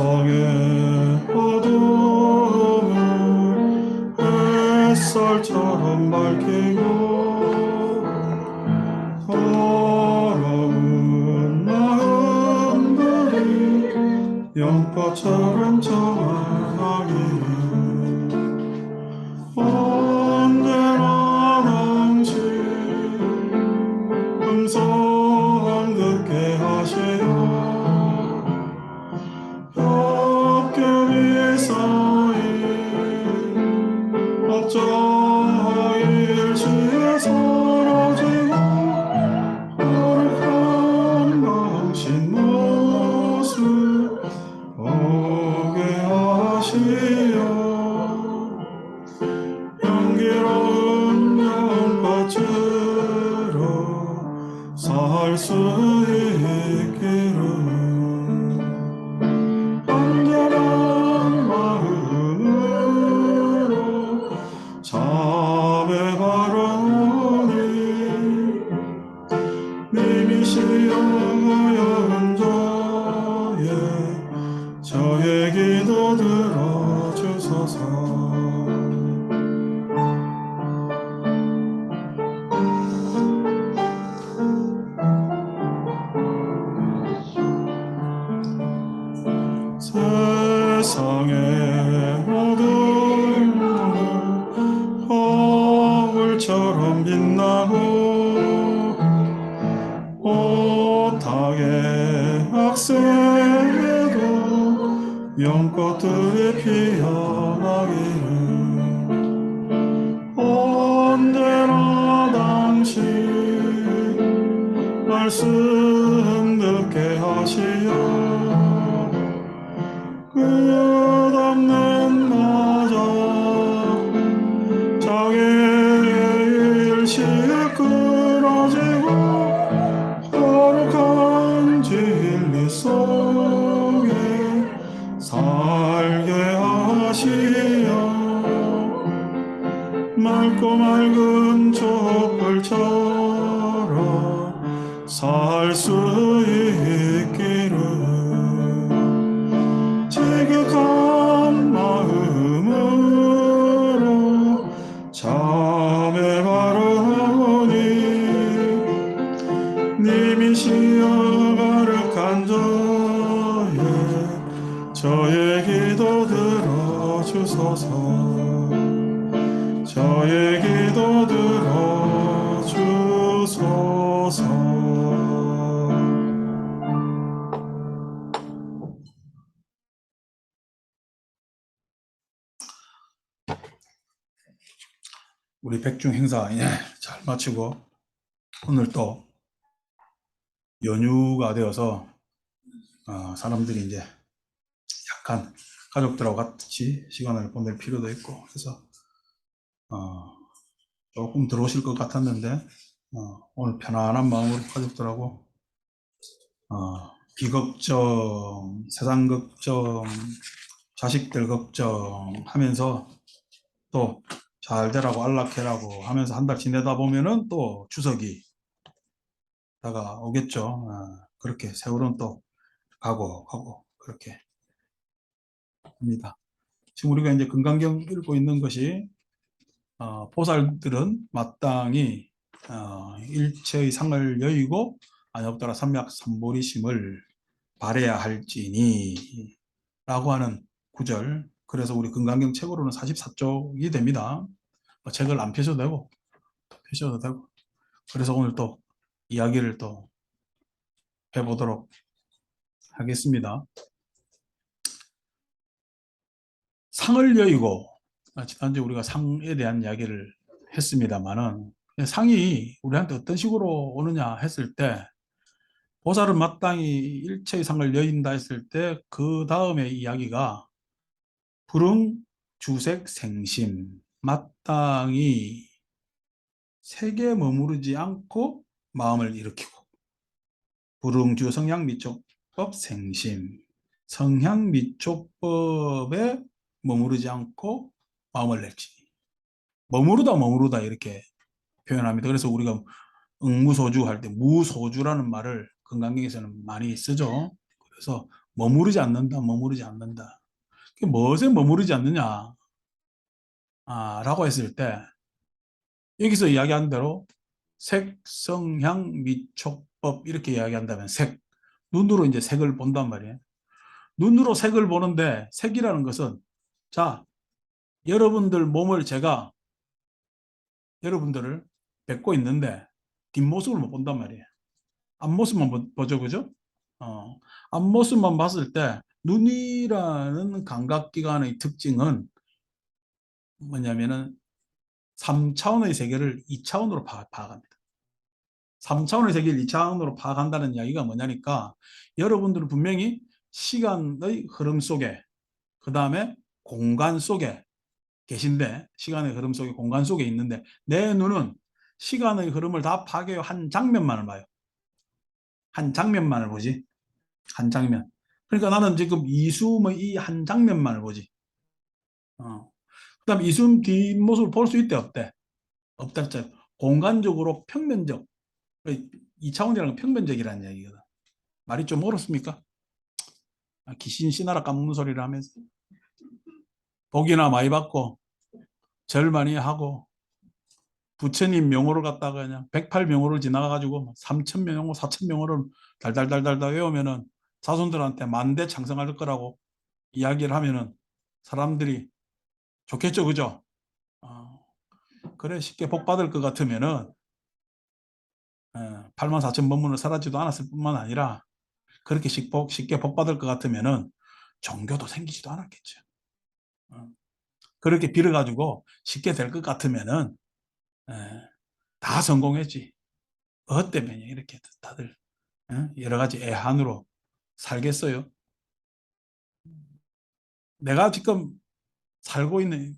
세상의 어둠을 햇살처럼 밝히고 더러운 마음들이 연꽃처럼 정화하기를 언제나 당신 음성 듣게 하시오. 겹겹이 쌓인 어쩌 일시에 사라지고 거룩한 당신 모습 보게 하시오. 향기로운 연꽃으로 살 수 있기를 안전한 마음으로 자매 바라오니 님이시여 연자에 저의 기도 들어주소서. 세상의 어둠은 거울처럼 빛나고 오탁의 악세에도 연꽃들이 피어나기를 언제나 당신 말씀 듣게 하시오. 끝없는 나자 장애의 일시에 끊어지고 거룩한 진리 속에 살게 하시오. 맑고 맑은 촛불처럼 살 수 있기를 지극한 마음으로 자매 바라오니 님이시여 거룩한 저의 기도 들어주소서. 저의 기도 들어주소서. 우리 백중 행사 잘 마치고 오늘 또 연휴가 되어서 사람들이 이제 약간 가족들하고 같이 시간을 보낼 필요도 있고 해서 조금 들어오실 것 같았는데 오늘 편안한 마음으로 가족들하고 비걱정, 세상 걱정, 자식들 걱정하면서 또 잘 되라고 안락해라고 하면서 한 달 지내다 보면은 또 추석이 다가오겠죠. 그렇게 세월은 또 가고 그렇게 합니다. 지금 우리가 이제 금강경 읽고 있는 것이 보살들은 마땅히 일체의 상을 여의고 안엽더라 삼약삼보리심을 바래야 할지니 라고 하는 구절. 그래서 우리 금강경 책으로는 44쪽이 됩니다. 책을 안 펴셔도 되고 펴셔도 되고. 그래서 오늘 또 이야기를 또 해보도록 하겠습니다. 상을 여의고, 지난주에 우리가 상에 대한 이야기를 했습니다만은 상이 우리한테 어떤 식으로 오느냐 했을 때 보살은 마땅히 일체의 상을 여인다 했을 때 그 다음에 이야기가 불응 주색 생심, 마땅히 색에 머무르지 않고 마음을 일으키고 불응주 성향미촉법 생심, 성향미촉법에 머무르지 않고 마음을 낼지니 머무르다 이렇게 표현합니다. 그래서 우리가 응무소주 할 때 무소주라는 말을 금강경에서는 많이 쓰죠. 그래서 머무르지 않는다, 머무르지 않는다. 그게 무엇에 머무르지 않느냐? 라고 했을 때, 여기서 이야기한 대로 색, 성향, 미촉법 이렇게 이야기한다면 색, 눈으로 이제 색을 본단 말이에요. 눈으로 색을 보는데 색이라는 것은 자, 여러분들 몸을 제가 여러분들을 뵙고 있는데 뒷모습을 못 본단 말이에요. 앞모습만 보죠, 그죠? 어, 앞모습만 봤을 때 눈이라는 감각기관의 특징은 뭐냐면은 3차원의 세계를 2차원으로 파악합니다. 3차원의 세계를 2차원으로 파악한다는 이야기가 뭐냐니까 여러분들은 분명히 시간의 흐름 속에 그 다음에 공간 속에 계신데 시간의 흐름 속에 공간 속에 있는데 내 눈은 시간의 흐름을 다 파괴해 한 장면만을 봐요. 한 장면만을 보지. 한 장면. 그러니까 나는 지금 이수음의 이 한 장면만을 보지. 그다음 이수음 뒷모습을 볼 수 있대 없대? 없다 했잖아. 공간적으로 평면적. 2차원이라는 건 평면적이라는 얘기거든. 말이 좀 어렵습니까? 귀신 씨나라 까먹는 소리를 하면서 복이나 많이 받고 절 많이 하고 부처님 명호를 갖다가 그냥 108명호를 지나가가지고 3000명호, 4000명호를 달달달달달 외우면은 자손들한테 만대 창성할 거라고 이야기를 하면은 사람들이 좋겠죠, 그죠? 그래 쉽게 복 받을 것 같으면은 84,000 법문을 사라지도 않았을 뿐만 아니라 그렇게 쉽게 복 받을 것 같으면은 종교도 생기지도 않았겠죠. 어, 그렇게 빌어가지고 쉽게 될 것 같으면은 에, 다 성공했지. 뭐 때문에 이렇게 다들 여러 가지 애한으로 살겠어요. 내가 지금 살고 있는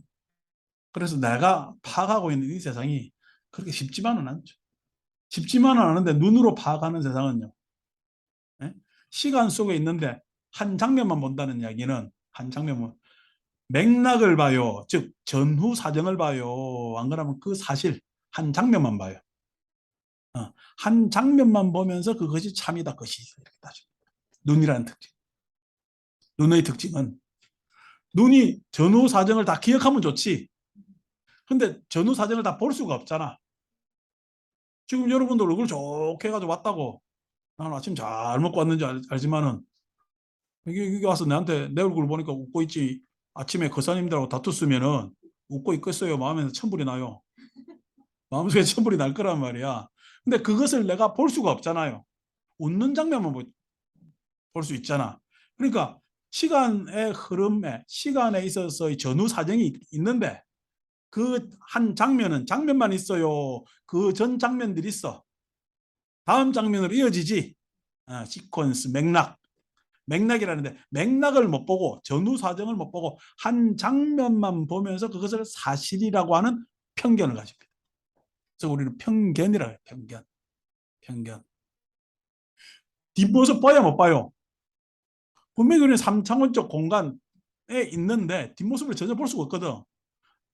그래서 내가 파악하고 있는 이 세상이 그렇게 쉽지만은 않죠. 쉽지만은 않은데 눈으로 파악하는 세상은요. 예? 시간 속에 있는데 한 장면만 본다는 이야기는 한 장면만 맥락을 봐요. 즉 전후 사정을 봐요. 안 그러면 그 사실 한 장면만 봐요. 한 장면만 보면서 그것이 참이다 것이 이렇게 따져. 눈이라는 특징. 눈의 특징은 눈이 전후 사정을 다 기억하면 좋지. 근데 전후 사정을 다 볼 수가 없잖아. 지금 여러분들 얼굴 좋게 해가지고 왔다고 나는 아침 잘 먹고 왔는지 알지만은 여기 와서 내한테 내 얼굴 보니까 웃고 있지. 아침에 거사님들하고 다투으면은 웃고 있겠어요. 마음에서 천불이 나요. 마음속에 천불이 날 거란 말이야. 근데 그것을 내가 볼 수가 없잖아요. 웃는 장면만 볼 수 있잖아. 그러니까 시간의 흐름에 시간에 있어서의 전후 사정이 있는데 그 한 장면은 장면만 있어요. 그 전 장면들이 있어. 다음 장면으로 이어지지. 시퀀스, 맥락이라는데 맥락을 못 보고 전후 사정을 못 보고 한 장면만 보면서 그것을 사실이라고 하는 편견을 가집니다. 그래서 우리는 편견이라고 해요. 편견. 뒷모습 봐야 못 봐요. 분명히 우리는 3차원적 공간에 있는데 뒷모습을 전혀 볼 수가 없거든.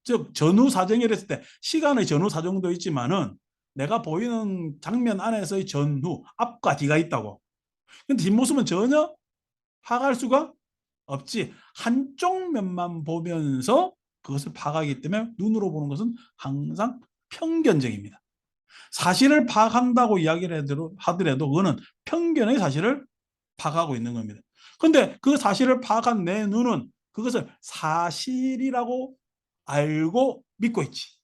즉 전후 사정이라 했을 때 시간의 전후 사정도 있지만은 내가 보이는 장면 안에서의 전후 앞과 뒤가 있다고. 근데 뒷모습은 전혀 파악할 수가 없지. 한쪽 면만 보면서 그것을 파악하기 때문에 눈으로 보는 것은 항상 편견적입니다. 사실을 파악한다고 이야기를 하더라도 그거는 편견의 사실을 파악하고 있는 겁니다. 근데 그 사실을 파악한 내 눈은 그것을 사실이라고 알고 믿고 있지.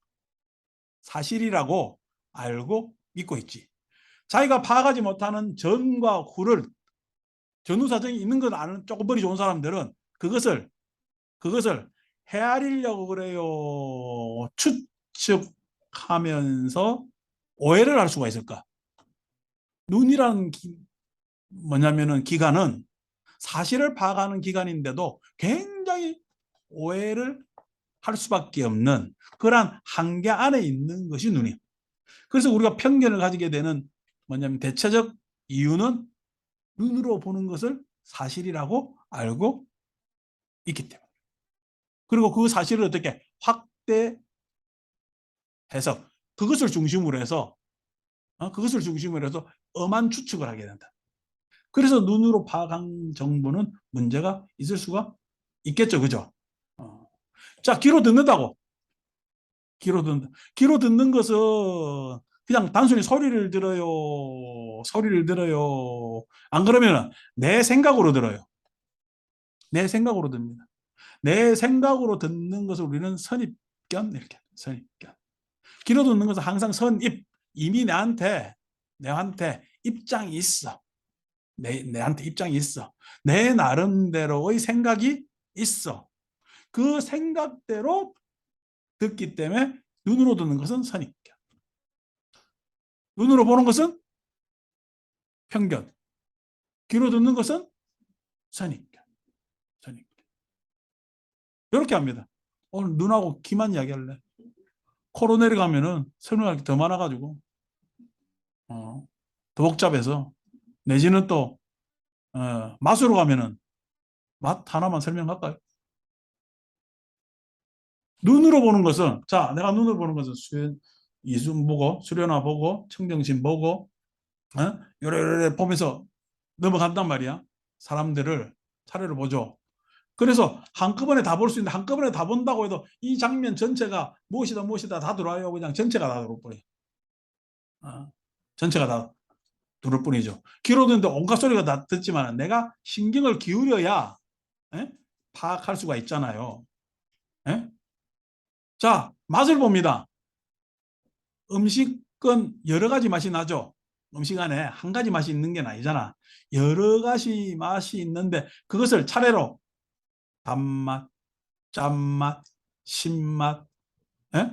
사실이라고 알고 믿고 있지. 자기가 파악하지 못하는 전과 후를 전후 사정이 있는 걸 아는 조금 머리 좋은 사람들은 그것을 헤아리려고 그래요. 추측하면서 오해를 할 수가 있을까? 눈이라는 뭐냐면은 기관은 사실을 파악하는 기관인데도 굉장히 오해를 할 수밖에 없는 그러한 한계 안에 있는 것이 눈이에요. 그래서 우리가 편견을 가지게 되는 뭐냐면 대체적 이유는 눈으로 보는 것을 사실이라고 알고 있기 때문에. 그리고 그 사실을 어떻게 확대 해서 그것을 중심으로 해서 엄한 추측을 하게 된다. 그래서 눈으로 파악한 정보는 문제가 있을 수가 있겠죠. 그죠? 어. 자, 귀로 듣는다고. 귀로 듣는다. 귀로 듣는 것은 그냥 단순히 소리를 들어요. 소리를 들어요. 안 그러면 내 생각으로 들어요. 내 생각으로 듭니다. 내 생각으로 듣는 것을 우리는 선입견 이렇게 선입견. 귀로 듣는 것은 항상 선입. 이미 내한테 입장이 있어. 내한테 입장이 있어. 내 나름대로의 생각이 있어. 그 생각대로 듣기 때문에 눈으로 듣는 것은 선입견. 눈으로 보는 것은 편견. 귀로 듣는 것은 선입견. 선입견. 이렇게 합니다. 오늘 눈하고 귀만 이야기할래. 코로 내려가면은 설명할 게 더 많아가지고 더 복잡해서 내지는 또 맛으로 가면은 맛 하나만 설명할까요? 눈으로 보는 것은 자 내가 눈으로 보는 것은 이순 보고 수련화 보고 청정신 보고 요래 보면서 넘어간단 말이야. 사람들을 차례를 보죠. 그래서 한꺼번에 다 볼 수 있는데 한꺼번에 다 본다고 해도 이 장면 전체가 무엇이다 다 들어와요. 그냥 전체가 다 들어올 뿐이에요. 전체가 다 들어올 뿐이죠. 귀로 듣는데 온갖 소리가 다 듣지만 내가 신경을 기울여야 에? 파악할 수가 있잖아요. 에? 자, 맛을 봅니다. 음식은 여러 가지 맛이 나죠. 음식 안에 한 가지 맛이 있는 게 아니잖아. 여러 가지 맛이 있는데 그것을 차례로 단맛, 짠맛, 신맛, 에?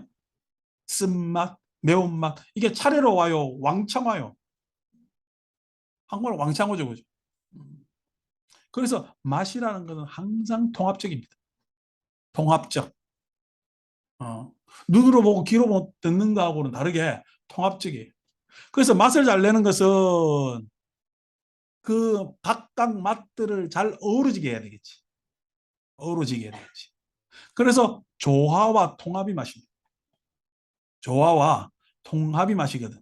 쓴맛, 매운맛 이게 차례로 와요. 왕창 와요. 한국말 왕창 오죠. 그죠? 그래서 맛이라는 것은 항상 통합적입니다. 통합적. 어. 눈으로 보고 귀로 보고 듣는 거하고는 다르게 통합적이에요. 그래서 맛을 잘 내는 것은 그 각각 맛들을 잘 어우러지게 해야 되겠지. 어우러지게 해야 되겠지. 그래서 조화와 통합이 맛입니다. 조화와 통합이 맛이거든.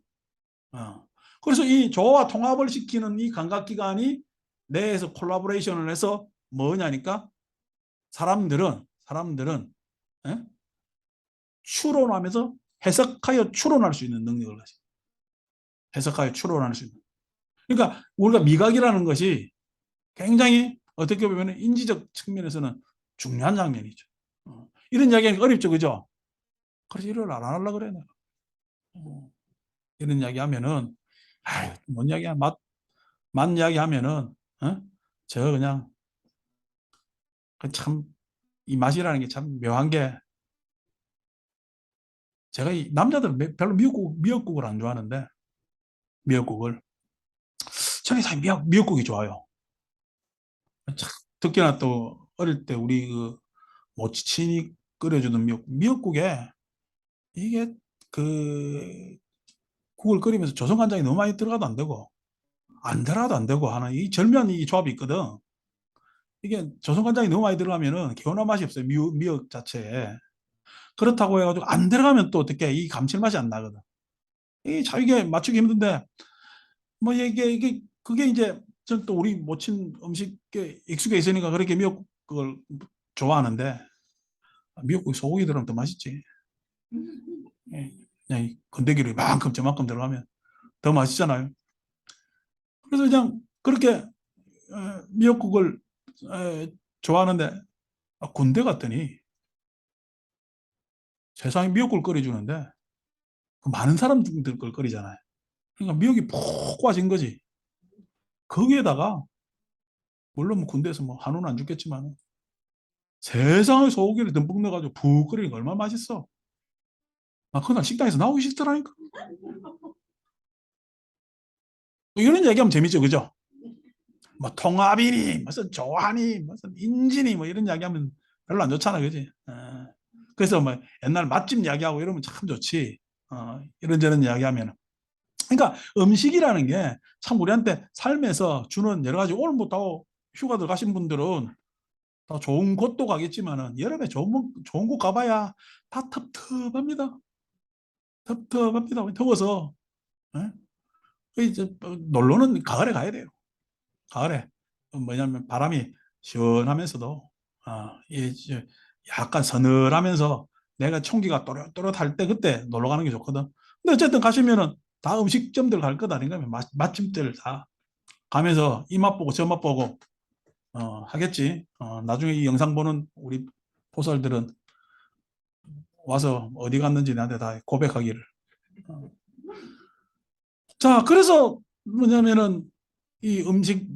어. 그래서 이 조화와 통합을 시키는 이 감각기관이 뇌에서 콜라보레이션을 해서 뭐냐니까 사람들은 에? 추론하면서 해석하여 추론할 수 있는 능력을 가지고 해석하여 추론할 수 있는. 그러니까 우리가 미각이라는 것이 굉장히 어떻게 보면 인지적 측면에서는 중요한 장면이죠. 이런 이야기하기 어렵죠, 그죠? 그래서 이걸 안 하려고 그래, 내가. 이런 이야기 하면은, 아유, 뭔 이야기야, 맛 이야기 하면은, 저 그냥, 참, 이 맛이라는 게 참 묘한 게, 제가 이 남자들은 별로 미역국을 안 좋아하는데, 미역국을. 저는 다 미역국이 좋아요. 참, 특히나 또, 어릴 때 우리 그, 모친이 끓여주던 미역국에, 이게 그 국을 끓이면서 조선간장이 너무 많이 들어가도 안 되고 안 들어가도 안 되고 하는 이 절묘한 이 조합이 있거든. 이게 조선간장이 너무 많이 들어가면은 개운한 맛이 없어요. 미역 자체에. 그렇다고 해가지고 안 들어가면 또 어떻게 이 감칠맛이 안 나거든. 이게 맞추기 힘든데 뭐 이게 그게 이제 전 또 우리 모친 음식에 익숙해 있으니까 그렇게 미역국을 좋아하는데 미역국에 소고기 들어가면 더 맛있지. 예. 그냥 이 건더기를 이만큼 저만큼 들어가면 더 맛있잖아요. 그래서 그냥 그렇게 미역국을 좋아하는데 군대 갔더니 세상에 미역국을 끓여주는데 그 많은 사람들 걸 끓이잖아요. 그러니까 미역이 푹 빠진 거지. 거기에다가 물론 뭐 군대에서 뭐 한우는 안 죽겠지만 세상에 소고기를 듬뿍 넣어가지고 푹 끓이니까 얼마나 맛있어. 아, 그날 식당에서 나오기 싫더라니까. 뭐 이런 얘기하면 재밌죠, 그죠? 뭐 통합이니 무슨 조화니 무슨 인지니 뭐 이런 이야기하면 별로 안 좋잖아, 그지? 그래서 뭐 옛날 맛집 이야기하고 이러면 참 좋지. 이런저런 이야기하면. 그러니까 음식이라는 게 참 우리한테 삶에서 주는 여러 가지 오늘 뭐다 휴가들 가신 분들은 다 좋은 곳도 가겠지만은 여름에 좋은 곳 가봐야 다 텁텁합니다. 텁텁합니다. 더워서. 예? 이제 놀러는 가을에 가야 돼요. 가을에 뭐냐면 바람이 시원하면서도 약간 서늘하면서 내가 총기가 또렷또렷할 때 그때 놀러 가는 게 좋거든. 근데 어쨌든 가시면은 다 음식점들 갈 것 아닌가? 맛집들 다 가면서 이 맛 보고 저 맛 보고 하겠지. 나중에 이 영상 보는 우리 포설들은 와서 어디 갔는지 나한테 다 고백하기를. 어. 자, 그래서 뭐냐면은 이 음식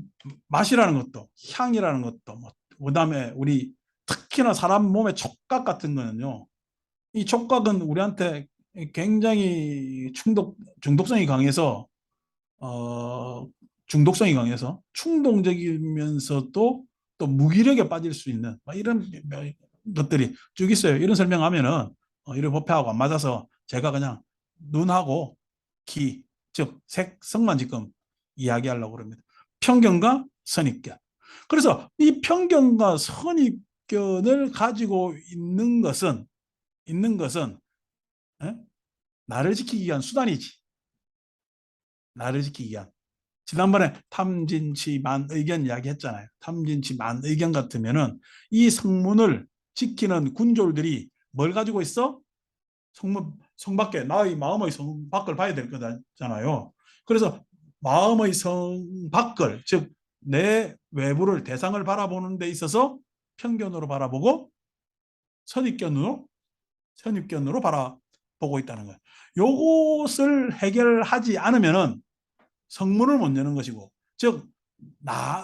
맛이라는 것도 향이라는 것도 뭐 그다음에 우리 특히나 사람 몸의 촉각 같은 거는요. 이 촉각은 우리한테 굉장히 중독성이 강해서 어 중독성이 강해서 충동적이면서도 또 무기력에 빠질 수 있는 막 이런 것들이 쭉 있어요. 이런 설명하면은 이런 법회하고 안 맞아서 제가 그냥 눈하고 귀, 즉 색성만 지금 이야기하려고 합니다. 편견과 선입견. 그래서 이 편견과 선입견을 가지고 있는 것은 에? 나를 지키기 위한 수단이지. 나를 지키기 위한. 지난번에 탐진치 만의견 이야기했잖아요. 탐진치 만의견 같으면은 이 성문을 지키는 군졸들이 뭘 가지고 있어? 성 밖에 나의 마음의 성 밖을 봐야 될 거잖아요. 그래서 마음의 성 밖을 즉 내 외부를 대상을 바라보는 데 있어서 편견으로 바라보고 선입견으로 선입견으로 바라보고 있다는 거예요. 요것을 해결하지 않으면은 성문을 못 여는 것이고, 즉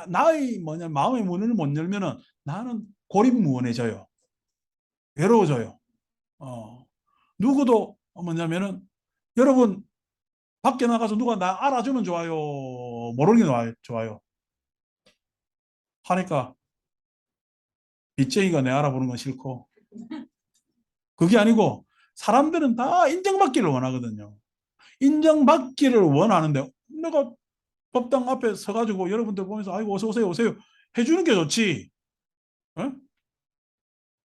나의 뭐냐 마음의 문을 못 열면은 나는 고립무원해져요. 외로워져요. 누구도 뭐냐면은 여러분 밖에 나가서 누가 나 알아주면 좋아요, 모르는 게 좋아요 하니까 빚쟁이가 내 알아보는 건 싫고, 그게 아니고 사람들은 다 인정받기를 원하거든요. 인정받기를 원하는데 내가 법당 앞에 서가지고 여러분들 보면서 아이고 어서 오세요 오세요 해주는 게 좋지. 어?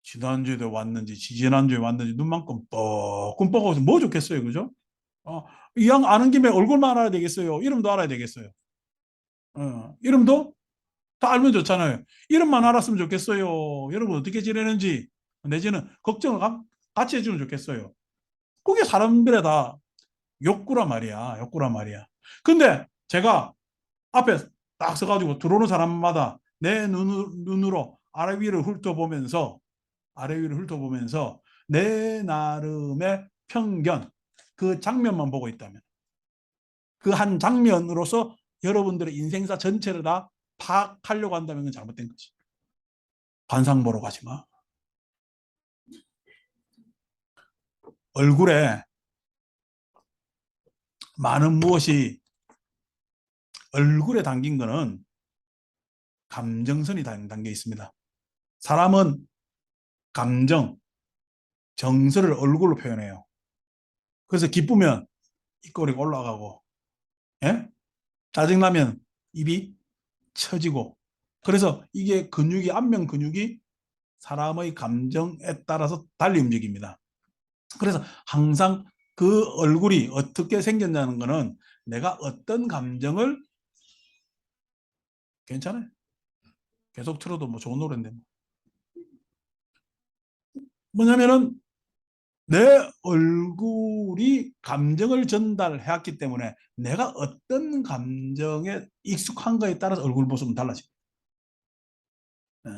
지난주에도 왔는지 지지난주에 왔는지 눈만큼 뻐끔뻐끔해서 뭐 좋겠어요, 그죠? 이왕 아는 김에 얼굴만 알아야 되겠어요, 이름도 알아야 되겠어요? 이름도 다 알면 좋잖아요. 이름만 알았으면 좋겠어요. 여러분 어떻게 지내는지 내지는 걱정을 같이 해주면 좋겠어요. 그게 사람들의 다 욕구란 말이야. 욕구란 말이야. 근데 제가 앞에 딱 서가지고 들어오는 사람마다 내 눈으로 아래 위를 훑어보면서 내 나름의 편견, 그 장면만 보고 있다면, 그 한 장면으로서 여러분들의 인생사 전체를 다 파악하려고 한다면 그건 잘못된 거지. 관상 보러 가지 마. 얼굴에 많은 무엇이 얼굴에 담긴 거는 감정선이 담겨 있습니다. 사람은 감정, 정서를 얼굴로 표현해요. 그래서 기쁘면 입꼬리가 올라가고, 예? 짜증나면 입이 처지고, 그래서 이게 안면 근육이 사람의 감정에 따라서 달리 움직입니다. 그래서 항상 그 얼굴이 어떻게 생겼냐는 거는 내가 어떤 감정을, 괜찮아요. 계속 틀어도 뭐 좋은 노래인데. 뭐냐면은 내 얼굴이 감정을 전달해왔기 때문에 내가 어떤 감정에 익숙한가에 따라서 얼굴 모습은 달라집니다. 예.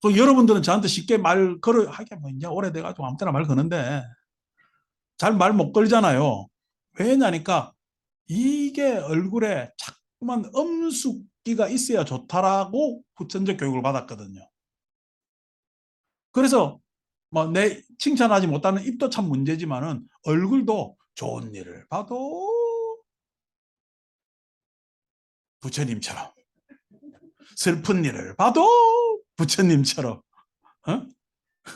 그 여러분들은 저한테 쉽게 말 걸어 하게 뭐 이제 오래돼가지고 아무 때나 말 거는데 잘 말 못 걸잖아요. 왜냐니까 이게 얼굴에 자꾸만 엄숙기가 있어야 좋다라고 후천적 교육을 받았거든요. 그래서 뭐 내 칭찬하지 못하는 입도 참 문제지만은 얼굴도 좋은 일을 봐도 부처님처럼, 슬픈 일을 봐도 부처님처럼. 어?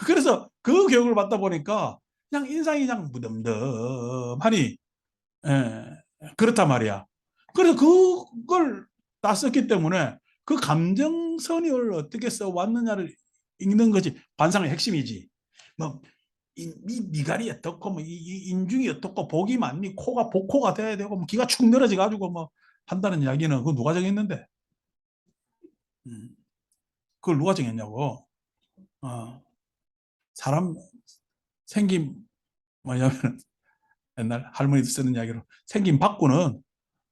그래서 그 교육을 받다 보니까 그냥 인상이 그냥 무덤덤하니, 예, 그렇단 말이야. 그래서 그걸 땄었기 때문에 그 감정선을 어떻게 써왔느냐를 읽는 것이 관상의 핵심이지. 뭐 미갈이 어떻고 뭐 인중이 어떻고 복이 많니 코가 복코가 돼야 되고 뭐 기가 축 늘어져 가지고 뭐 한다는 이야기는 그거 누가 정했는데? 음, 그걸 누가 정했냐고. 어, 사람 생김 뭐냐면 옛날 할머니도 쓰는 이야기로 생김 바꾸는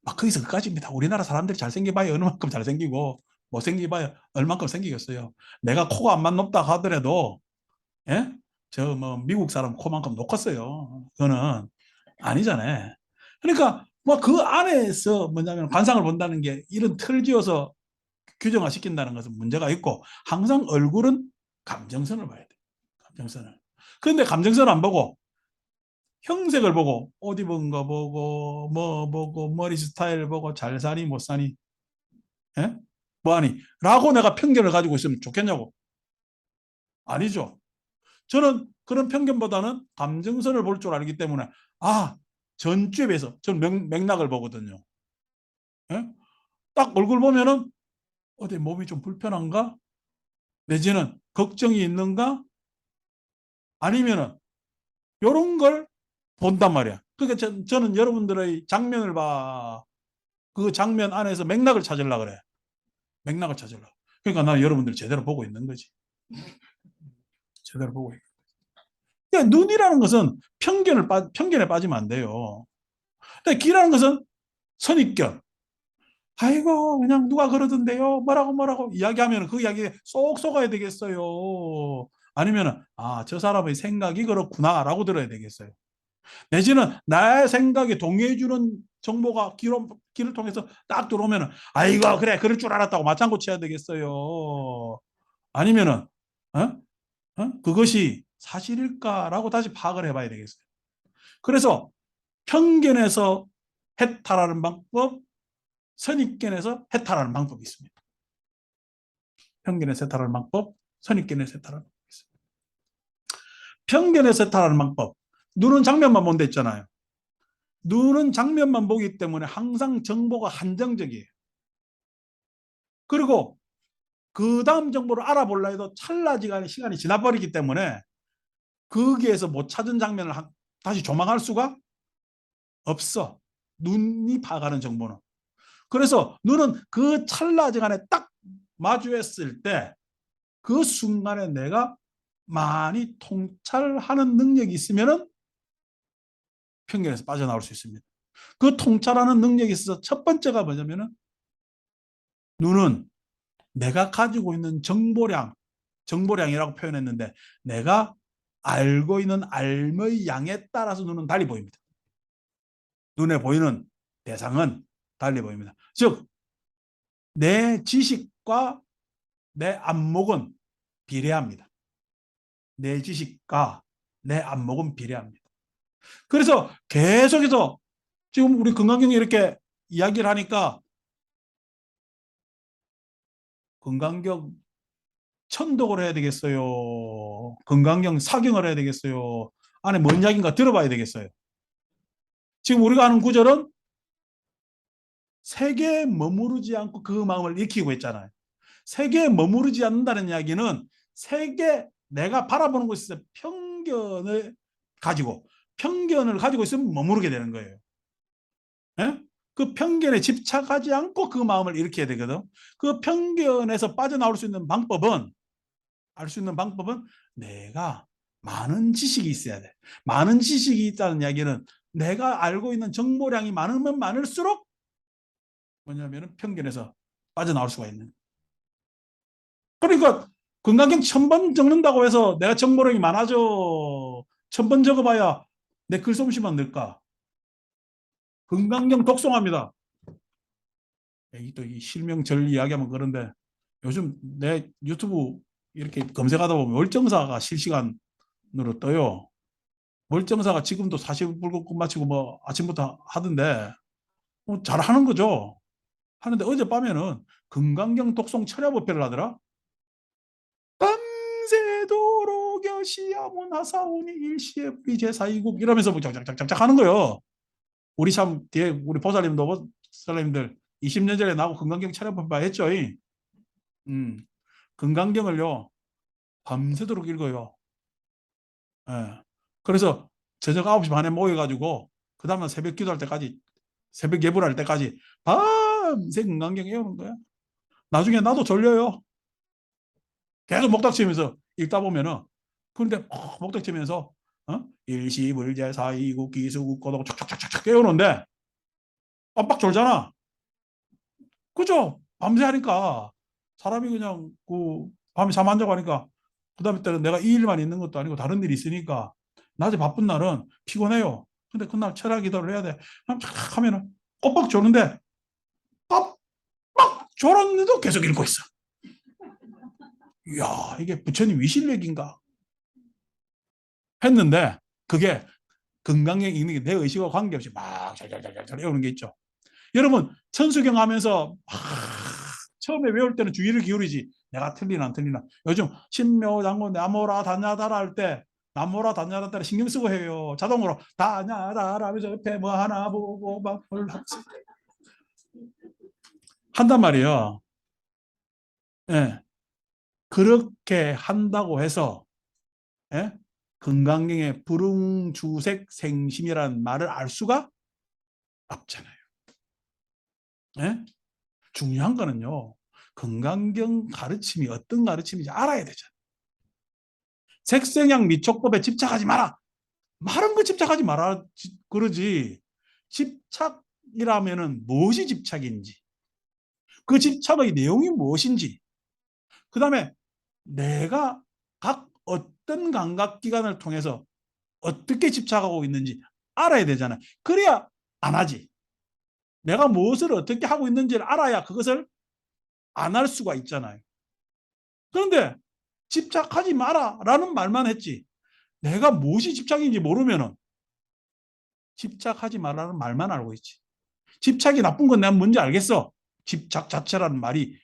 막 거기서 그까지입니다. 우리나라 사람들이 잘생겨봐야 어느 만큼 잘생기고 못생겨봐야 얼만큼 생기겠어요. 내가 코가 안만 높다 하더라도 예? 저 뭐 미국 사람 코만큼 높겠어요. 그거는 아니잖아요. 그러니까 뭐 그 안에서 뭐냐면 관상을 본다는 게 이런 틀 지어서 규정화 시킨다는 것은 문제가 있고 항상 얼굴은 감정선을 봐야 돼. 감정선을. 그런데 감정선 안 보고 형색을 보고 옷 입은 거 보고 뭐 보고 머리 스타일 보고 잘 사니 못 사니 예? 뭐하니? 라고 내가 편견을 가지고 있으면 좋겠냐고. 아니죠. 저는 그런 편견보다는 감정선을 볼 줄 알기 때문에 아 전주에 비해서 저는 맥락을 보거든요. 예? 딱 얼굴 보면은 어디 몸이 좀 불편한가? 내지는 걱정이 있는가? 아니면은 이런 걸 본단 말이야. 그러니까 저는 여러분들의 장면을 봐. 그 장면 안에서 맥락을 찾으려고 그래. 맥락을 찾으려고. 그러니까 나는 여러분들 제대로 보고 있는 거지. 제대로 보고 있는. 그러니까 눈이라는 것은 편견에 빠지면 안 돼요. 근데 귀라는 것은 선입견. 아이고 그냥 누가 그러던데요. 뭐라고 뭐라고 이야기하면 그 이야기에 쏙 속아야 되겠어요. 아니면은 저 사람의 생각이 그렇구나라고 들어야 되겠어요. 내지는 나의 생각에 동의해주는 정보가 귀를 통해서 딱 들어오면은 아이고 그래 그럴 줄 알았다고 맞장구 쳐야 되겠어요. 아니면은 어? 그것이 사실일까라고 다시 파악을 해봐야 되겠어요. 그래서 편견에서 해탈하는 방법, 선입견에서 해탈하는 방법이 있습니다. 편견에서 해탈하는 방법, 선입견에서 해탈하는 방법이 있습니다. 편견에서 해탈하는 방법, 눈은 장면만 본다 했잖아요. 눈은 장면만 보기 때문에 항상 정보가 한정적이에요. 그리고 그 다음 정보를 알아보려 해도 찰나지간의 시간이 지나버리기 때문에 거기에서 못 찾은 장면을 다시 조망할 수가 없어. 눈이 파악하는 정보는. 그래서 눈은 그 찰나지간에 딱 마주했을 때 그 순간에 내가 많이 통찰하는 능력이 있으면 편견에서 빠져나올 수 있습니다. 그 통찰하는 능력이 있어서 첫 번째가 뭐냐면은 눈은 내가 가지고 있는 정보량이라고 표현했는데 내가 알고 있는 알의 양에 따라서 눈은 달리 보입니다. 눈에 보이는 대상은 달리 보입니다. 즉, 내 지식과 내 안목은 비례합니다. 내 지식과 내 안목은 비례합니다. 그래서 계속해서 지금 우리 건강경이 이렇게 이야기를 하니까 건강경 천독을 해야 되겠어요. 건강경 사경을 해야 되겠어요. 안에 뭔 이야기인가 들어봐야 되겠어요. 지금 우리가 하는 구절은 세계에 머무르지 않고 그 마음을 익히고 있잖아요. 세계에 머무르지 않는다는 이야기는 내가 바라보는 곳에서 편견을 가지고 있으면 머무르게 되는 거예요. 예? 그 편견에 집착하지 않고 그 마음을 일으켜야 되거든. 그 편견에서 빠져나올 수 있는 방법은 알 수 있는 방법은 내가 많은 지식이 있어야 돼. 많은 지식이 있다는 이야기는 내가 알고 있는 정보량이 많으면 많을수록 뭐냐면은 편견에서 빠져나올 수가 있는. 그러니까 건강경 1000번 적는다고 해서 내가 정보량이 많아져. 1000번 적어봐야 내 글솜씨만 늘까? 건강경 독송합니다. 또이 실명절 이야기하면 그런데 요즘 내 유튜브 이렇게 검색하다 보면 월정사가 실시간으로 떠요. 월정사가 지금도 40불 끝마치고 뭐 아침부터 하던데 잘하는 거죠. 하는데 어젯밤에는 건강경 독송 철야법회를 하더라. 밤새도록 여시야문 하사오니 일시에 우리 제사이국 이러면서 뭐 짝짝짝짝 하는 거예요. 우리 참 뒤에 우리 보살님들 20년 전에 나하고 건강경 철야법회 했죠. 건강경을요 밤새도록 읽어요. 예. 그래서 저녁 9시 반에 모여가지고 그 다음날 새벽 기도할 때까지 새벽 예불할 때까지 밤새 건강경 외우는 거야. 나중에 나도 졸려요. 계속 목닥치면서 읽다 보면은. 그런데 목닥치면서 일시불제 사이국 기수국 고독 착착착착 외우는데 깜빡 졸잖아. 그죠? 밤새 하니까 사람이 그냥 그 밤에 잠 안 자고 하니까 그다음에 때는 내가 이 일만 있는 것도 아니고 다른 일이 있으니까 낮에 바쁜 날은 피곤해요. 근데 그날 철야 기도를 해야 돼. 그럼 촥 하면은 꼬박 조는데 빡빡 졸았는데도 계속 읽고 있어. 이야, 이게 부처님 위실력인가 했는데 그게 건강에 있는 게 내 의식과 관계없이 막 잘잘잘잘 외우는 게 있죠. 여러분 천수경 하면서 처음에 외울 때는 주의를 기울이지 내가 틀리나 안 틀리나. 요즘 신묘장구 나모라 다냐다라 할 때 나모라 다냐다라 신경 쓰고 해요. 자동으로 다냐다라 하면서 옆에 뭐 하나 보고 막 한단 말이에요. 예. 그렇게 한다고 해서 예? 건강경의 불응주색 생심이라는 말을 알 수가 없잖아요. 예? 중요한 거는요. 건강경 가르침이 어떤 가르침인지 알아야 되잖아요. 색생양 미촉법에 집착하지 마라. 말은 그 집착하지 마라 그러지. 집착이라면은 무엇이 집착인지, 그 집착의 내용이 무엇인지, 그 다음에 내가 각 어떤 감각기관을 통해서 어떻게 집착하고 있는지 알아야 되잖아요. 그래야 안 하지. 내가 무엇을 어떻게 하고 있는지를 알아야 그것을 안 할 수가 있잖아요. 그런데 집착하지 마라 라는 말만 했지 내가 무엇이 집착인지 모르면은 집착하지 말라는 말만 알고 있지. 집착이 나쁜 건 내가 뭔지 알겠어. 집착 자체라는 말이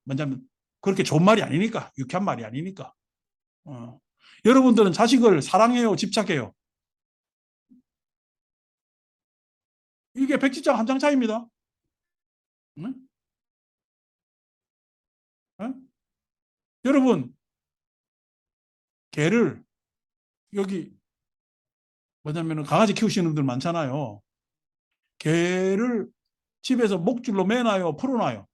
뭐냐면 그렇게 좋은 말이 아니니까, 유쾌한 말이 아니니까. 여러분들은 자식을 사랑해요, 집착해요? 이게 백지장 한 장 차이입니다. 응? 응? 여러분 개를 여기 뭐냐면 강아지 키우시는 분들 많잖아요. 개를 집에서 목줄로 매놔요, 풀어놔요?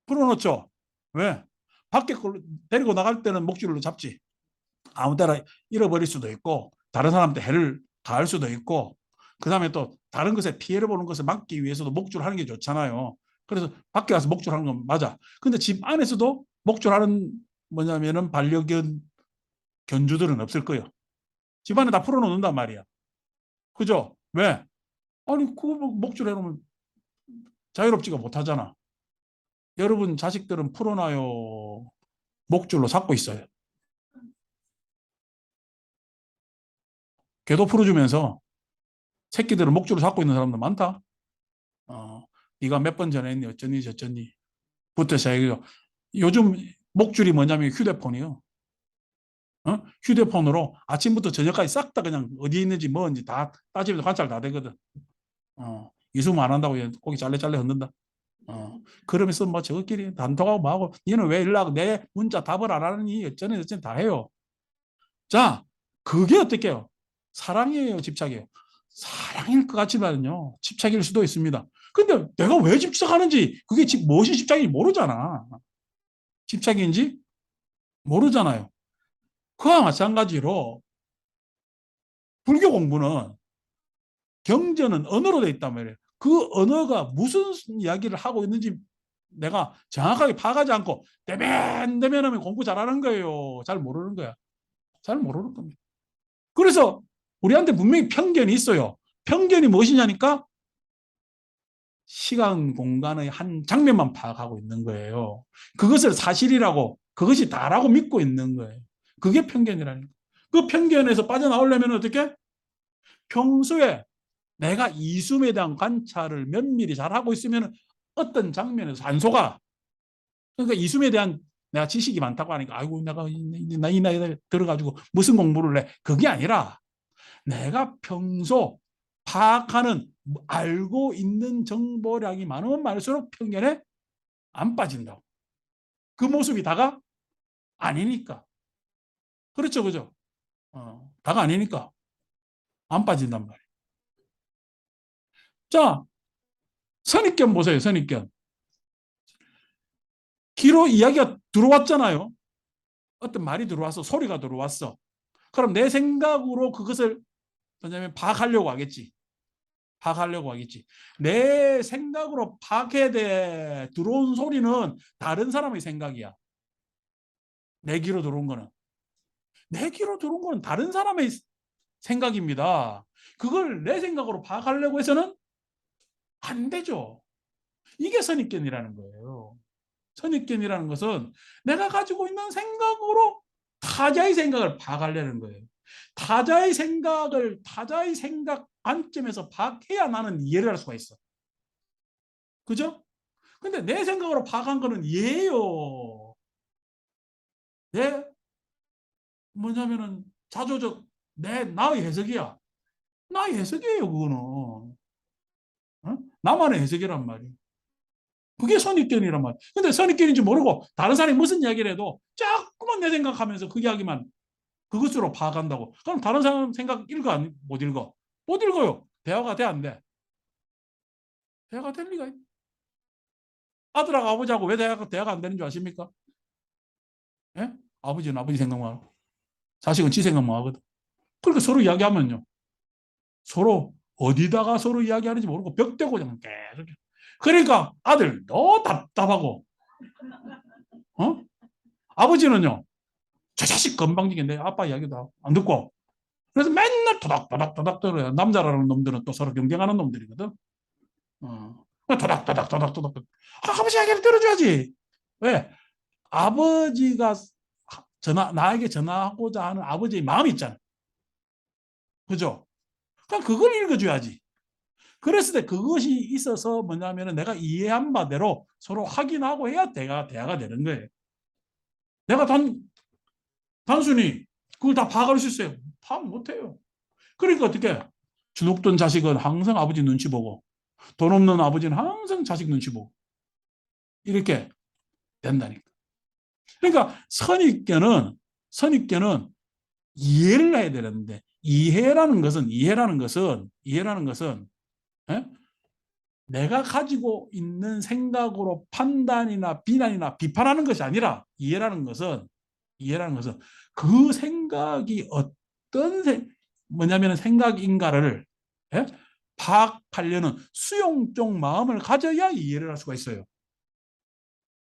풀어놓죠. 왜? 밖에 데리고 나갈 때는 목줄로 잡지. 아무 데나 잃어버릴 수도 있고 다른 사람한테 해를 가할 수도 있고 그다음에 또 다른 것에 피해를 보는 것을 막기 위해서도 목줄하는 게 좋잖아요. 그래서 밖에 가서 목줄하는 건 맞아. 근데 집 안에서도 목줄하는 뭐냐면은 반려견 견주들은 없을 거예요. 집 안에 다 풀어놓는단 말이야. 그죠? 왜? 아니 그 목줄 해놓으면 자유롭지가 못하잖아. 여러분 자식들은 풀어놔요, 목줄로 잡고 있어요? 개도 풀어주면서 새끼들은 목줄로 잡고 있는 사람도 많다. 네가 몇 번 전에 했니 어쩌니 저쩌니 부터 시작해서 요즘 목줄이 뭐냐면 휴대폰이요. 휴대폰으로 아침부터 저녁까지 싹 다 그냥 어디 있는지 뭔지 다 따지면서 관찰 다 되거든. 이수만 안 한다고 고기 잘래잘래 흔든다. 그러면서 뭐 저끼리 단톡하고 뭐하고 니는 왜 연락 내 문자 답을 안 하느니 어쩌니 저쩌니 다 해요. 자, 그게 어떻게요? 사랑이에요, 집착이에요? 사랑일 것 같지만요, 집착일 수도 있습니다. 근데 내가 왜 집착하는지, 그게 무엇이 집착인지 모르잖아. 집착인지 모르잖아요. 그와 마찬가지로 불교 공부는 경전은 언어로 돼 있단 말이에요. 그 언어가 무슨 이야기를 하고 있는지 내가 정확하게 파악하지 않고 대면대면하면 공부 잘하는 거예요. 잘 모르는 거야. 잘 모르는 겁니다. 그래서 우리한테 분명히 편견이 있어요. 편견이 무엇이냐니까 시간 공간의 한 장면만 파악하고 있는 거예요. 그것을 사실이라고, 그것이 다라고 믿고 있는 거예요. 그게 편견이라는 거예요. 그 편견에서 빠져나오려면 어떻게? 평소에 내가 이숨에 대한 관찰을 면밀히 잘하고 있으면 어떤 장면에서 안 속아. 그러니까 이숨에 대한 내가 지식이 많다고 하니까 아이고 내가 이 나이에 들어가지고 무슨 공부를 해. 그게 아니라 내가 평소 파악하는 알고 있는 정보량이 많으면 많을수록 편견에 안 빠진다고. 그 모습이 다가 아니니까. 그렇죠, 그죠? 다가 아니니까 안 빠진단 말이에요. 자, 선입견 보세요. 선입견. 귀로 이야기가 들어왔잖아요. 어떤 말이 들어왔어. 소리가 들어왔어. 그럼 내 생각으로 그것을 뭐냐면 파악하려고 하겠지. 파악하려고 하겠지. 내 생각으로 파악해 들어온 소리는 다른 사람의 생각이야. 내 귀로 들어온 거는. 내 귀로 들어온 거는 다른 사람의 생각입니다. 그걸 내 생각으로 파악하려고 해서는 안 되죠. 이게 선입견이라는 거예요. 선입견이라는 것은 내가 가지고 있는 생각으로 타자의 생각을 파악하려는 거예요. 타자의 생각 관점에서 파악해야 나는 이해를 할 수가 있어. 그죠? 근데 내 생각으로 파악한 거는 이해예요. 내, 뭐냐면은, 자조적, 나의 해석이야. 나의 해석이에요, 그거는. 어? 나만의 해석이란 말이야. 그게 선입견이란 말이야. 근데 선입견인지 모르고 다른 사람이 무슨 이야기를 해도 자꾸만 내 생각하면서 그 이야기만 그것으로 파악한다고. 그럼 다른 사람 생각 읽어? 못 읽어? 못 읽어요. 대화가 돼, 안 돼? 대화가 될 리가 있 아들하고 아버지하고 왜 대화가 안 되는 줄 아십니까? 예? 아버지는 아버지 생각만 하고 자식은 지 생각만 하거든. 그러니까 서로 이야기하면요. 서로 어디다가 서로 이야기하는지 모르고 벽대고 그냥 계속. 그러니까 아들 너 답답하고 어? 아버지는요. 저 자식 건방지게 내 아빠 이야기도 안 듣고 그래서 맨날 토닥토닥토닥 들어요. 남자라는 놈들은 또 서로 경쟁하는 놈들이거든. 토닥토닥토닥토닥. 아버지 이야기를 들어줘야지. 왜? 아버지가 나에게 전화하고자 하는 아버지의 마음이 있잖아. 그죠? 그냥 그걸 읽어줘야지. 그랬을 때 그것이 있어서 뭐냐면 내가 이해한 바대로 서로 확인하고 해야 대화가 되는 거예요. 내가 단순히 그걸 다 파악할 수 있어요. 파악 못해요. 그러니까 어떻게 주눅든 자식은 항상 아버지 눈치 보고 돈 없는 아버지는 항상 자식 눈치 보고 이렇게 된다니까. 그러니까 선입견은 이해를 해야 되는데 이해라는 것은 에? 내가 가지고 있는 생각으로 판단이나 비난이나 비판하는 것이 아니라 이해라는 것은 그 생각이 어떤 뭐냐면 생각인가를 예? 파악하려는 수용적 마음을 가져야 이해를 할 수가 있어요.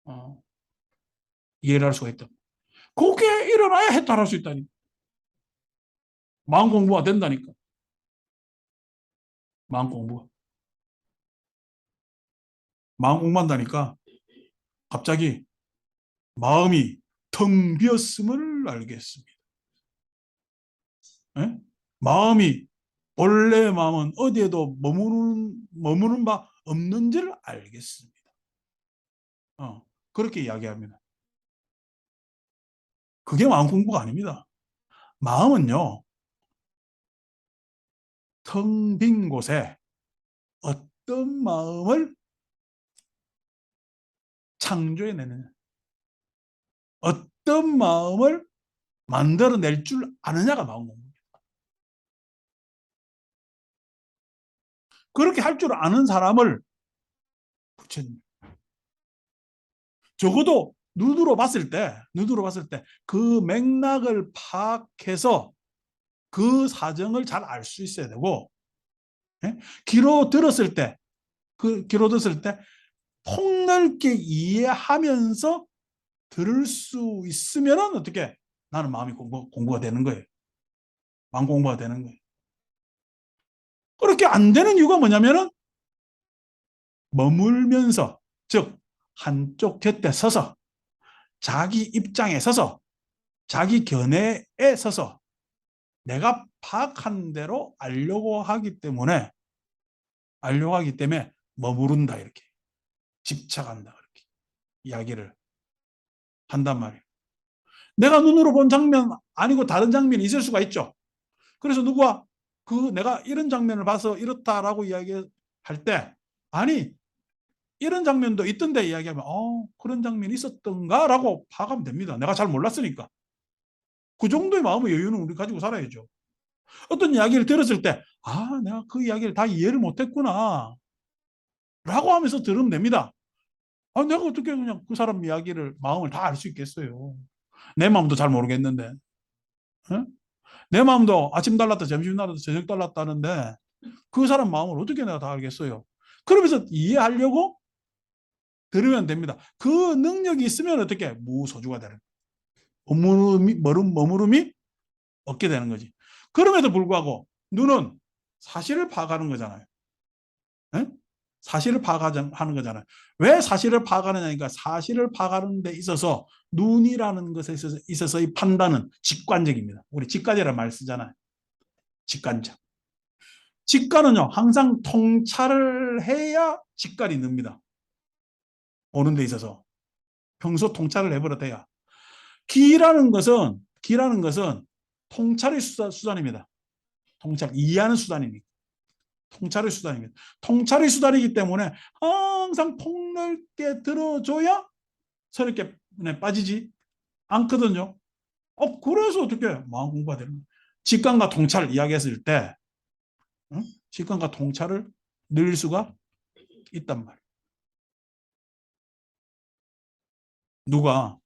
어, 이해를 할 수가 있다. 그게 일어나야 해탈할 수 있다니까. 마음 공부가 된다니까. 마음 공부가. 마음 공부한다니까. 갑자기 마음이 텅 비었음을 알겠습니다. 예? 마음이 본래 마음은 어디에도 머무는 바 없는지를 알겠습니다. 그렇게 이야기합니다. 그게 마음 공부가 아닙니다. 마음은요, 텅 빈 곳에 어떤 마음을 창조해내느냐, 어떤 마음을 만들어낼 줄 아느냐가 마음 공부입니다. 그렇게 할 줄 아는 사람을 부처님, 적어도 눈으로 봤을 때 그 맥락을 파악해서 그 사정을 잘 알 수 있어야 되고, 예? 귀로 들었을 때 폭넓게 이해하면서 들을 수 있으면 어떻게 나는 마음이 공부가 되는 거예요. 마음 공부가 되는 거예요. 그렇게 안 되는 이유가 뭐냐면은 머물면서, 즉 한쪽 곁에 서서 자기 입장에 서서 자기 견해에 서서 내가 파악한 대로 알려고 하기 때문에 머무른다, 이렇게 집착한다, 이렇게 이야기를 한단 말이에요. 내가 눈으로 본 장면 아니고 다른 장면이 있을 수가 있죠. 그래서 누가 내가 이런 장면을 봐서 이렇다라고 이야기할 때, 아니 이런 장면도 있던데 이야기하면 그런 장면이 있었던가라고 파악하면 됩니다. 내가 잘 몰랐으니까. 그 정도의 마음의 여유는 우리 가지고 살아야죠. 어떤 이야기를 들었을 때 내가 그 이야기를 다 이해를 못했구나. 라고 하면서 들으면 됩니다. 아, 내가 어떻게 그냥 그 사람 이야기를, 마음을 다 알 수 있겠어요. 내 마음도 잘 모르겠는데. 어? 내 마음도 아침 달랐다, 점심 달랐다, 저녁 달랐다는데 그 사람 마음을 어떻게 내가 다 알겠어요. 그러면서 이해하려고 들으면 됩니다. 그 능력이 있으면 어떻게 무소주가 되는 머무름이 없게 되는 거지. 그럼에도 불구하고 눈은 사실을 파악하는 거잖아요. 에? 사실을 파악하는 거잖아요. 왜 사실을 파악하느냐니까 사실을 파악하는 데 있어서 눈이라는 것에 있어서의 판단은 직관적입니다. 우리 직관이라는 말 쓰잖아요. 직관적. 직관은요, 항상 통찰을 해야 직관이 늡니다. 보는 데 있어서. 평소 통찰을 해버려야. 기라는 것은 통찰의 수단입니다. 통찰, 이해하는 수단입니다. 통찰의 수단입니다. 통찰의 수단이기 때문에 항상 폭넓게 들어줘야 서럽게 빠지지 않거든요. 그래서 어떻게 마음 공부가 되는 거예요. 직관과 통찰 이야기했을 때, 응? 직관과 통찰을 늘 수가 있단 말이에요. 누가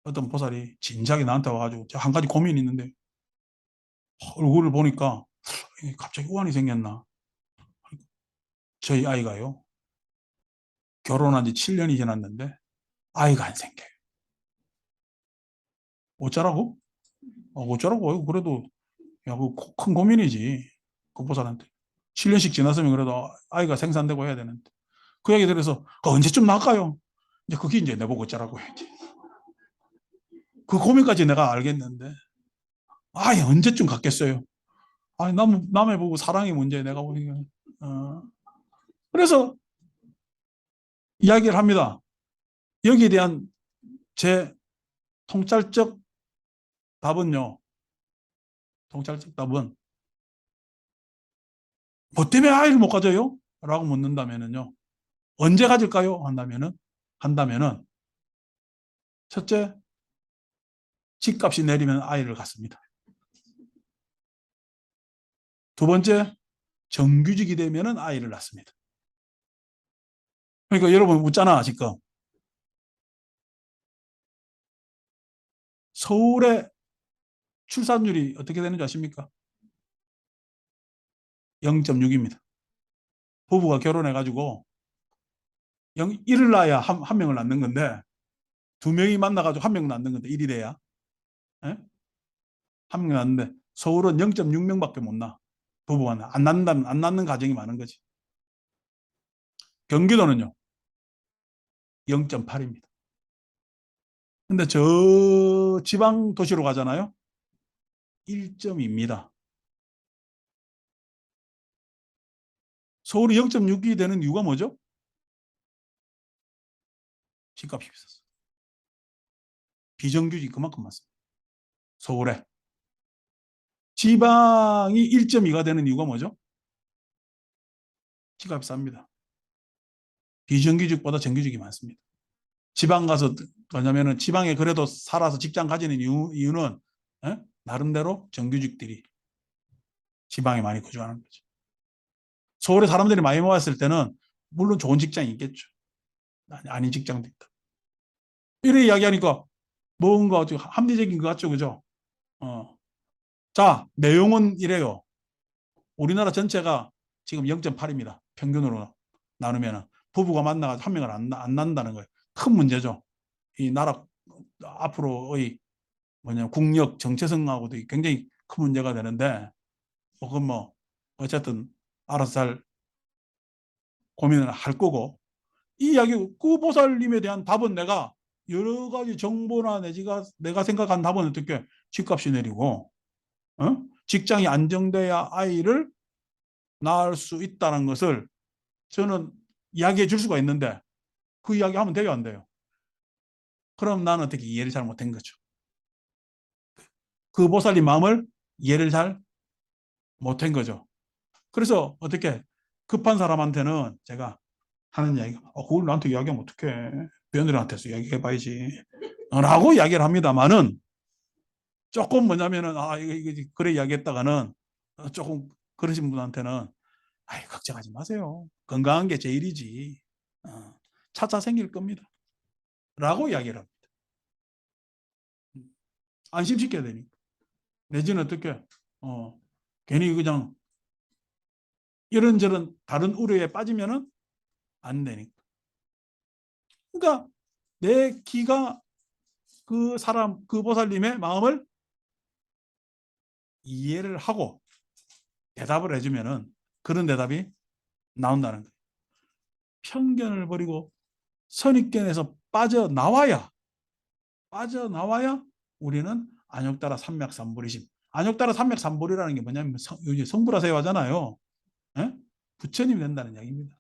어떤 보살이 진작에 나한테 와가지고 한 가지 고민이 있는데 얼굴을 보니까 갑자기 우환이 생겼나. 저희 아이가요. 결혼한 지 7년이 지났는데 아이가 안 생겨요. 어쩌라고? 어쩌라고? 그래도 야, 큰 고민이지. 그 보살한테. 7년씩 지났으면 그래도 아이가 생산되고 해야 되는데. 그 얘기 들어서 언제쯤 나갈까요? 이제 그게 이제 내보고 어쩌라고 해야지. 그 고민까지 내가 알겠는데. 아예 언제쯤 갔겠어요? 아니, 남의 보고 사랑이 문제 내가 보니까. 어. 그래서 이야기를 합니다. 여기에 대한 제 통찰적 답은요. 통찰적 답은 뭐 때문에 아이를 못 가져요? 라고 묻는다면은요. 언제 가질까요? 한다면은 첫째, 집값이 내리면 아이를 갖습니다. 두 번째, 정규직이 되면은 아이를 낳습니다. 그러니까 여러분 묻잖아, 지금. 서울의 출산율이 어떻게 되는지 아십니까? 0.6입니다. 부부가 결혼해가지고 1을 낳아야 한 명을 낳는 건데 두 명이 만나가지고 한 명 낳는 건데 1이 돼야 예? 한 명 낳는데 서울은 0.6명밖에 못 낳아. 부부가 안 낳는 가정이 많은 거지. 경기도는요 0.8입니다. 근데 저 지방 도시로 가잖아요. 1.2입니다. 서울이 0.6이 되는 이유가 뭐죠? 집값이 비쌌어. 비정규직 그만큼 많습니다. 서울에. 지방이 1.2가 되는 이유가 뭐죠? 집값이 쌉니다. 비정규직보다 정규직이 많습니다. 지방 가서 뭐냐면은 지방에 그래도 살아서 직장 가지는 이유는 에? 나름대로 정규직들이 지방에 많이 거주하는 거죠. 서울에 사람들이 많이 모였을 때는 물론 좋은 직장이 있겠죠. 아닌 직장도 있다. 이래 이야기하니까 뭔가 좀 합리적인 것 같죠, 그죠? 자, 내용은 이래요. 우리나라 전체가 지금 0.8입니다. 평균으로 나누면은 부부가 만나가지고 한 명을 안 낳는다는 거예요. 큰 문제죠. 이 나라 앞으로의 국력 정체성하고도 굉장히 큰 문제가 되는데 그건 뭐 어쨌든 알아서 잘 고민을 할 거고 이 이야기 그 보살님에 대한 답은 내가 여러 가지 정보나 내가 생각한 답은 어떻게 집값이 내리고 직장이 안정돼야 아이를 낳을 수 있다는 것을 저는 이야기해 줄 수가 있는데 그 이야기 하면 돼요, 안 돼요? 그럼 나는 어떻게 이해를 잘 못한 거죠. 그 보살님 마음을 이해를 잘 못한 거죠. 그래서 어떻게 급한 사람한테는 제가 하는 이야기가 그걸 나한테 이야기하면 어떡해. 며느리한테서 이야기해봐야지. 라고 이야기를 합니다만은 조금 뭐냐면은 이거 그래 이야기했다가는 조금 그러신 분한테는 걱정하지 마세요. 건강한 게 제일이지. 차차 생길 겁니다. 라고 이야기를 합니다. 안심시켜야 되니까. 내지는 어떻게 괜히 그냥 이런저런 다른 우려에 빠지면은 안 되니까. 그러니까 내 기가 그 사람, 그 보살님의 마음을 이해를 하고 대답을 해주면은 그런 대답이 나온다는 거예요. 편견을 버리고 선입견에서 빠져나와야 우리는 안욕따라 삼맥삼보리심. 안욕따라 삼맥삼보리라는 게 뭐냐면 성불하세요 하잖아요. 예? 부처님 된다는 얘기입니다.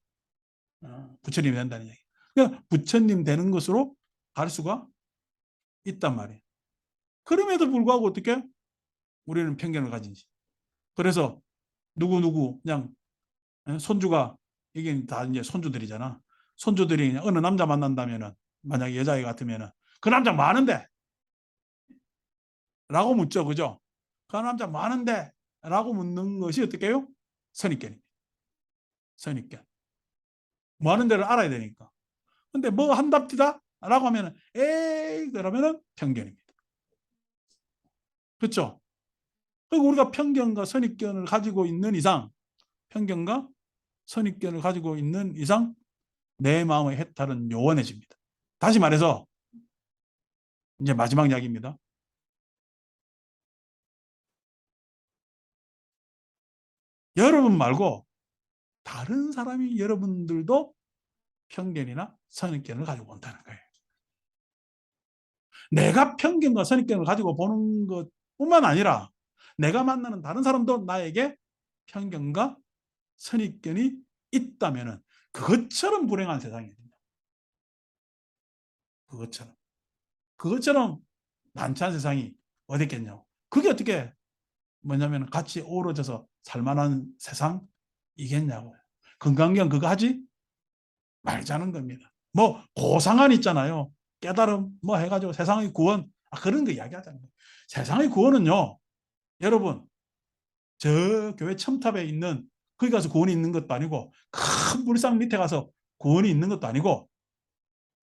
부처님 된다는 얘기. 그러니까 부처님 되는 것으로 갈 수가 있단 말이에요. 그럼에도 불구하고 어떻게 우리는 편견을 가진지. 그래서 누구 그냥 손주가 이게 다 이제 손주들이잖아. 손주들이 그냥 어느 남자 만난다면은 만약에 여자애 같으면은 그 남자 많은데 라고 묻죠. 그죠? 그 남자 많은데 라고 묻는 것이 어떻게 해요? 선입견입니다. 선입견. 뭐 하는 데를 알아야 되니까. 근데 뭐 한답디다? 라고 하면은 에이 그러면은 편견입니다. 그렇죠? 그리고 우리가 편견과 선입견을 가지고 있는 이상 편견과 선입견을 가지고 있는 이상 내 마음의 해탈은 요원해집니다. 다시 말해서 이제 마지막 이야기입니다. 여러분 말고 다른 사람이 여러분들도 편견이나 선입견을 가지고 온다는 거예요. 내가 편견과 선입견을 가지고 보는 것뿐만 아니라 내가 만나는 다른 사람도 나에게 편견과 선입견이 있다면 그것처럼 불행한 세상이 됩니다. 그것처럼 난처한 세상이 어디 있겠냐고. 그게 어떻게 뭐냐면 같이 어우러져서 살만한 세상이겠냐고요. 건강경 그거 하지 말자는 겁니다. 뭐 고상한 있잖아요. 깨달음 뭐 해가지고 세상의 구원 그런 거 이야기하자는 거예요. 세상의 구원은요. 여러분 저 교회 첨탑에 있는 거기 가서 구원이 있는 것도 아니고 큰 불상 밑에 가서 구원이 있는 것도 아니고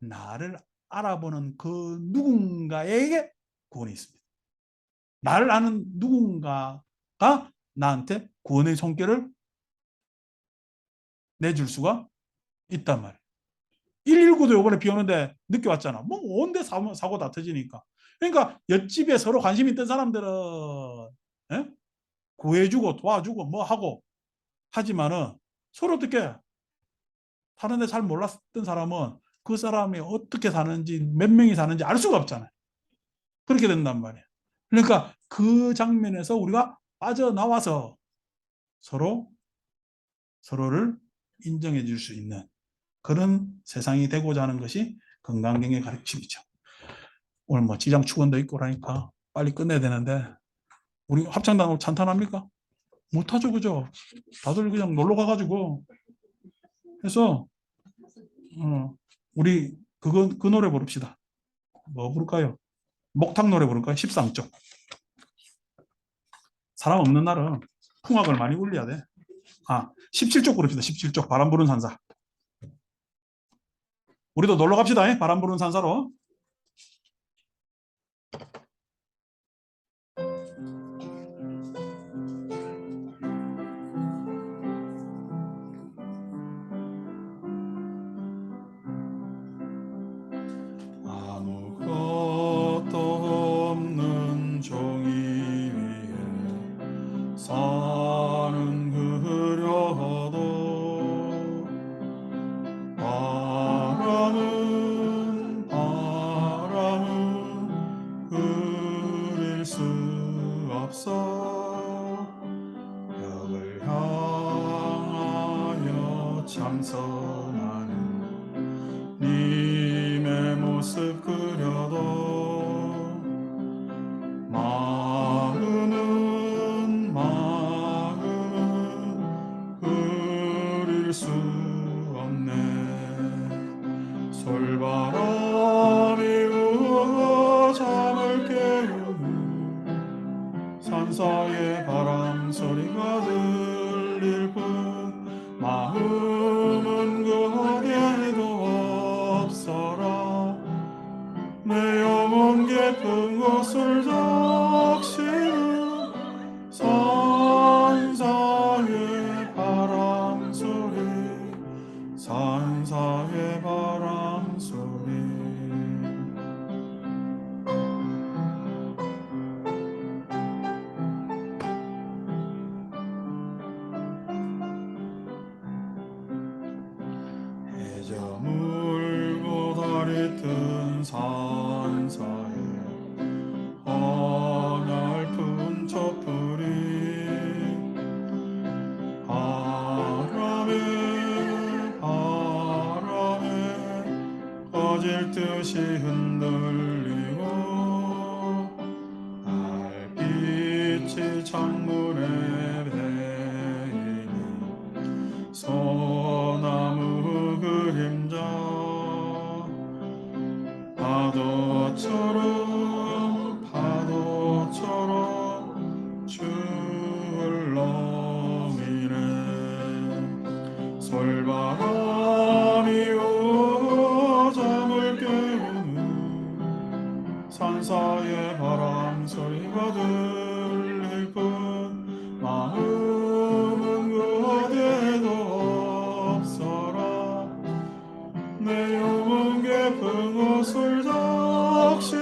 나를 알아보는 그 누군가에게 구원이 있습니다. 나를 아는 누군가가 나한테 구원의 손길을 내줄 수가 있단 말이에요. 119도 요번에 비 오는데 늦게 왔잖아. 뭐 온데 사고 다 터지니까. 그러니까 옆집에 서로 관심 있던 사람들은 예? 구해주고 도와주고 뭐 하고 하지만은 서로 어떻게 사는데 잘 몰랐던 사람은 그 사람이 어떻게 사는지 몇 명이 사는지 알 수가 없잖아요. 그렇게 된단 말이에요. 그러니까 그 장면에서 우리가 빠져나와서 서로를 인정해 줄 수 있는 그런 세상이 되고자 하는 것이 건강경의 가르침이죠. 오늘 뭐 지장 축원도 있고 그러니까 빨리 끝내야 되는데 우리 합창단 찬탄합니까? 못하죠, 그죠? 다들 그냥 놀러 가가지고 해서 우리 그 노래 부릅시다. 뭐 부를까요? 목탁 노래 부를까요? 13쪽. 사람 없는 날은 풍악을 많이 울려야 돼. 17쪽 부릅시다. 17쪽 바람 부는 산사. 우리도 놀러 갑시다. 바람 부는 산사로. 아무것도 없는 종이 위에 사는 그려도 바람은 그릴 수 없어 벽을 향하여 참선하는 님의 모습 그려도 마음은 그릴 수 없네 솔바람이 우어 잠을 깨우는 산사의 바람 소리가 들릴 뿐 마음은 그것을 적시는 산사의 바람소리, 산사의 바람소리. 해저 물고 다리 뜬 산사에 어설픈 촛불이 바람에 꺼질 듯이 흔들리고 달빛이 창문에 베이는 소나무 그림자 파도처럼 출렁이네. 솔바람이 오고 잠을 깨우는 산사의 바람소리가 들릴 뿐 마음은 그 어디에도 없어라. 내 영혼 깊은 곳을 적시